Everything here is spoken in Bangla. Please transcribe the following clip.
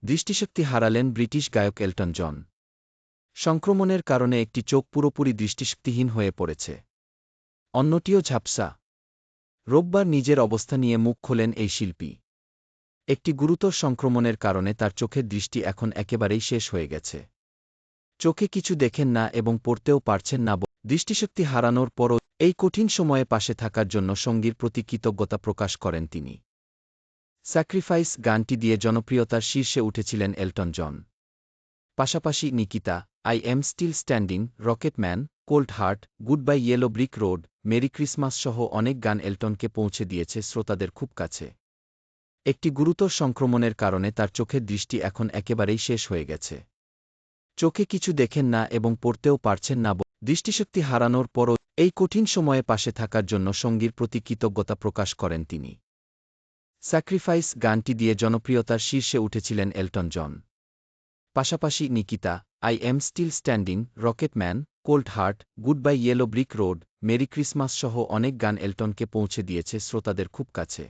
দৃষ্টিশক্তি হারালেন ব্রিটিশ গায়ক এলটন জন। সংক্রমণের কারণে একটি চোখ পুরোপুরি দৃষ্টিশক্তিহীন হয়ে পড়েছে, অন্যটিও ঝাপসা। রোববার নিজের অবস্থা নিয়ে মুখ খোলেন এই শিল্পী। একটি গুরুতর সংক্রমণের কারণে তার চোখের দৃষ্টি এখন একেবারেই শেষ হয়ে গেছে। চোখে কিছু দেখেন না এবং পড়তেও পারছেন না। দৃষ্টিশক্তি হারানোর পরও এই কঠিন সময়ে পাশে থাকার জন্য সঙ্গীর প্রতি কৃতজ্ঞতা প্রকাশ করেন তিনি। স্যাক্রিফাইস গানটি দিয়ে জনপ্রিয়তার শীর্ষে উঠেছিলেন এলটন জন। পাশাপাশি Nikita, I am still standing, Rocketman, cold heart, goodbye yellow brick road, merry Christmas সহ অনেক গান এলটনকে পৌঁছে দিয়েছে শ্রোতাদের খুব কাছে। একটি গুরুতর সংক্রমণের কারণে তার চোখের দৃষ্টি এখন একেবারেই শেষ হয়ে গেছে। চোখে কিছু দেখেন না এবং পড়তেও পারছেন না। দৃষ্টিশক্তি হারানোর পরও এই কঠিন সময়ে পাশে থাকার জন্য সঙ্গীর প্রতি কৃতজ্ঞতা প্রকাশ করেন তিনি। স্যাক্রিফাইস গানটি দিয়ে জনপ্রিয়তার শীর্ষে উঠেছিলেন এলটন জন। পাশাপাশি Nikita, I am still standing, Rocketman, cold heart, goodbye yellow brick road, merry Christmas সহ অনেক গান এলটনকে পৌঁছে দিয়েছে শ্রোতাদের খুব কাছে।